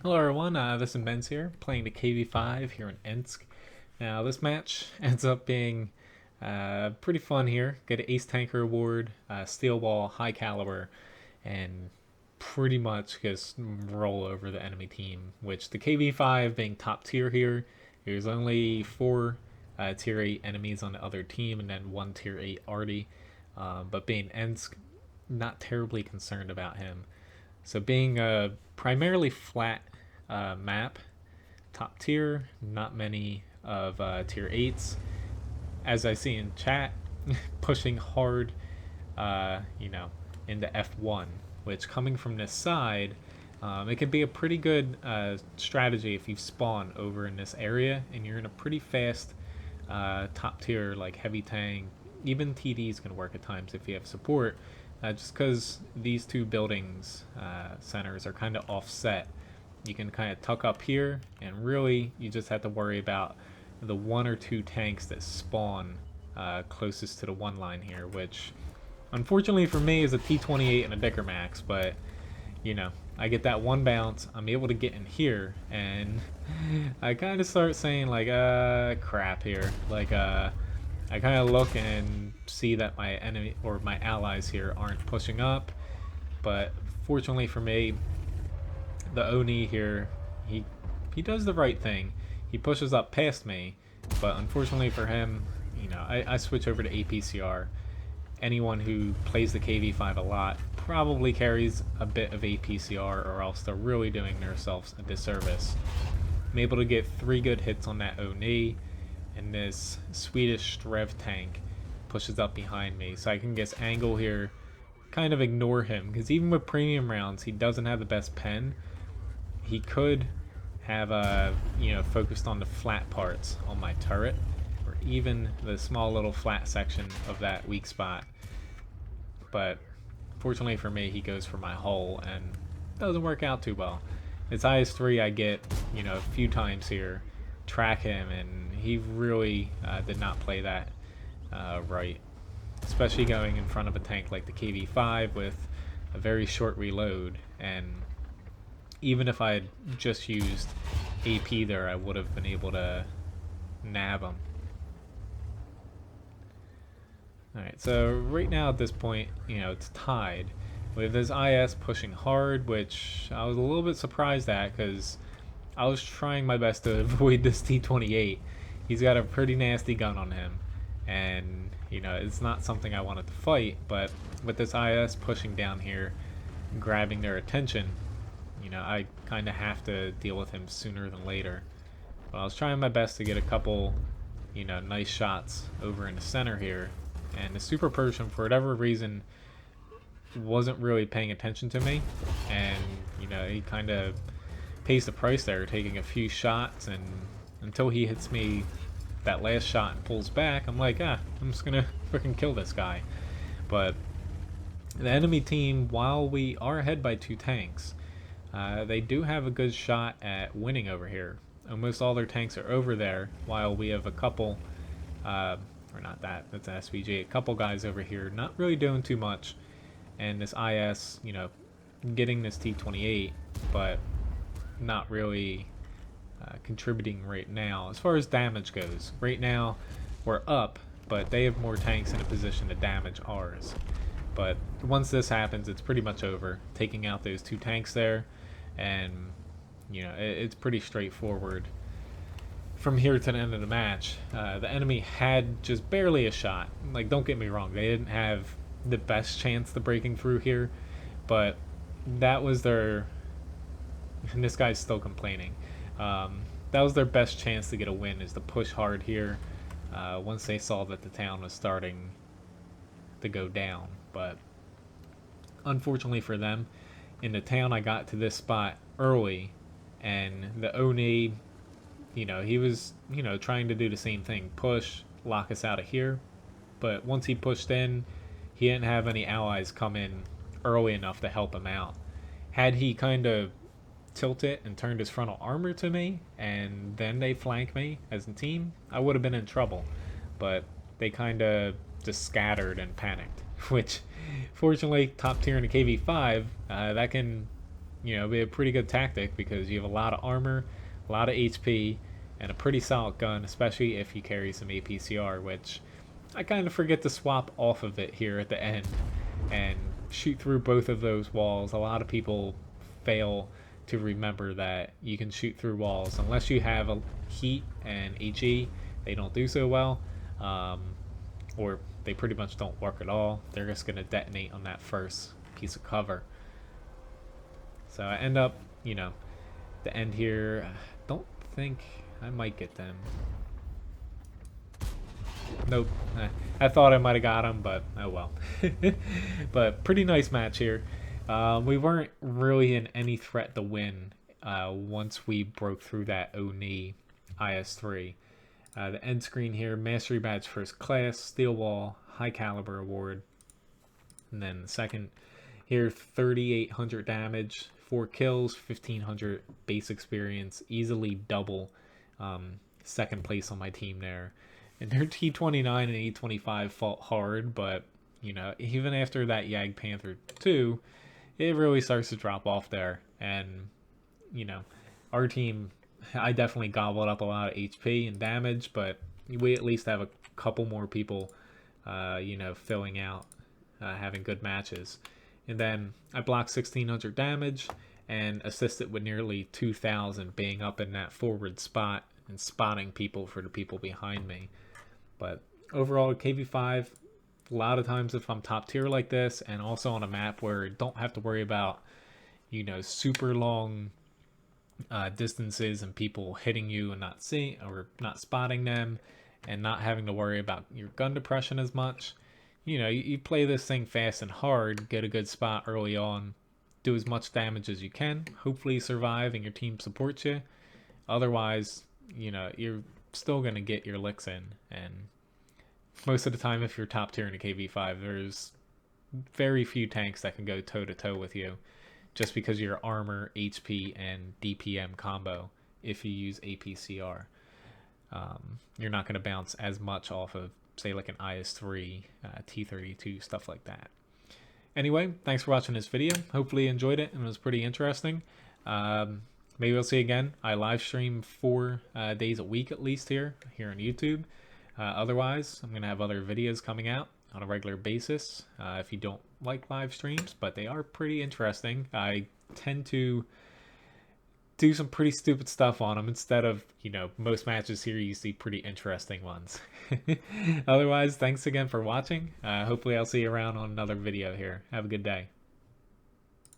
Hello everyone, this is Menz here, playing the KV-5 here in Ensk. Now this match ends up being pretty fun here. Get an Ace Tanker award, Steel Ball, High Caliber, and pretty much just roll over the enemy team, which the KV-5 being top tier here, there's only 4 tier 8 enemies on the other team and then 1 tier 8 arty. But being Ensk, not terribly concerned about him. So being a primarily flat map, top tier, not many of tier 8s. As I see in chat, pushing hard, into F1, which coming from this side, it can be a pretty good strategy if you spawn over in this area and you're in a pretty fast top tier like heavy tank. Even TDs can work at times if you have support, just because these two buildings centers are kind of offset. You can kind of tuck up here, and really you just have to worry about the 1 or 2 tanks that spawn closest to the 1 line here, which unfortunately for me is a T-28 and a Dicker Max. But I get that 1 bounce, I'm able to get in here, and I kind of start saying like crap here. Like I kind of look and see that my enemy or my allies here aren't pushing up, but fortunately for me, the Oni here, he does the right thing. He pushes up past me, but unfortunately for him, I switch over to APCR. Anyone who plays the KV-5 a lot probably carries a bit of APCR, or else they're really doing themselves a disservice. I'm able to get 3 good hits on that Oni, and this Swedish Strev tank pushes up behind me, so I can just angle here, kind of ignore him, because even with premium rounds, he doesn't have the best pen. He could have focused on the flat parts on my turret, or even the small little flat section of that weak spot. But fortunately for me, he goes for my hull and doesn't work out too well. His IS-3 I get a few times here, track him, and he really did not play that right, especially going in front of a tank like the KV-5 with a very short reload. And even if I had just used AP there, I would have been able to nab him. Alright, so right now at this point, it's tied with his IS pushing hard, which I was a little bit surprised at, because I was trying my best to avoid this T-28. He's got a pretty nasty gun on him, and it's not something I wanted to fight. But with this IS pushing down here, grabbing their attention, I kind of have to deal with him sooner than later. But I was trying my best to get a couple nice shots over in the center here, and the Super Persian, for whatever reason, wasn't really paying attention to me, and he kind of pays the price there, taking a few shots, and until he hits me that last shot and pulls back, I'm like, I'm just gonna freaking kill this guy. But the enemy team, while we are ahead by 2 tanks, they do have a good shot at winning over here. Almost all their tanks are over there, while we have a couple, or not that's an SVG, a couple guys over here not really doing too much, and this IS, getting this T-28, but not really contributing right now. As far as damage goes, right now we're up, but they have more tanks in a position to damage ours. But once this happens, it's pretty much over. Taking out those 2 tanks there, and it's pretty straightforward from here to the end of the match. The enemy had just barely a shot. Like, don't get me wrong, they didn't have the best chance to breaking through here, but that was their, and this guy's still complaining, that was their best chance to get a win, is to push hard here once they saw that the town was starting to go down. But unfortunately for them, in the town I got to this spot early, and the Oni, he was trying to do the same thing, push, lock us out of here. But once he pushed in, he didn't have any allies come in early enough to help him out. Had he kind of tilted and turned his frontal armor to me, and then they flanked me as a team, I would have been in trouble. But they kind of just scattered and panicked, which fortunately top tier in the KV-5, that can you know, be a pretty good tactic because you have a lot of armor, a lot of HP, and a pretty solid gun, especially if you carry some APCR, which I kind of forget to swap off of it here at the end and shoot through both of those walls. A lot of people fail to remember that you can shoot through walls unless you have a heat and HE. They don't do so well, or they pretty much don't work at all. They're just going to detonate on that first piece of cover. So I end up, you know, the end here. Don't think I might get them. Nope. I thought I might have got him, but oh well. But pretty nice match here. We weren't really in any threat to win once we broke through that Oni IS-3. The end screen here, Mastery Badge First Class, Steel Wall, High Caliber Award. And then the second here, 3,800 damage, 4 kills, 1,500 base experience, easily double second place on my team there. And their T-29 and E-25 fought hard, but, you know, even after that Yag Panther 2, it really starts to drop off there. And, you know, our team, I definitely gobbled up a lot of HP and damage, but we at least have a couple more people, you know, filling out, having good matches. And then I blocked 1,600 damage and assisted with nearly 2,000 being up in that forward spot and spotting people for the people behind me. But overall, KV-5, a lot of times if I'm top tier like this and also on a map where I don't have to worry about, you know, super long distances and people hitting you and not seeing or not spotting them and not having to worry about your gun depression as much, you know, you play this thing fast and hard, get a good spot early on, do as much damage as you can, hopefully survive and your team supports you. Otherwise, you know, you're still going to get your licks in. And most of the time, if you're top tier in a KV-5, there's very few tanks that can go toe to toe with you just because of your armor, HP, and DPM combo. If you use APCR, you're not going to bounce as much off of, say, like an IS-3, T-32, stuff like that. Anyway, thanks for watching this video. Hopefully you enjoyed it and it was pretty interesting. Maybe we'll see you again. I live stream 4 days a week at least here on YouTube. Otherwise, I'm going to have other videos coming out on a regular basis if you don't like live streams, but they are pretty interesting. I tend to do some pretty stupid stuff on them instead of, you know, most matches here you see pretty interesting ones. Otherwise, thanks again for watching. Hopefully I'll see you around on another video here. Have a good day.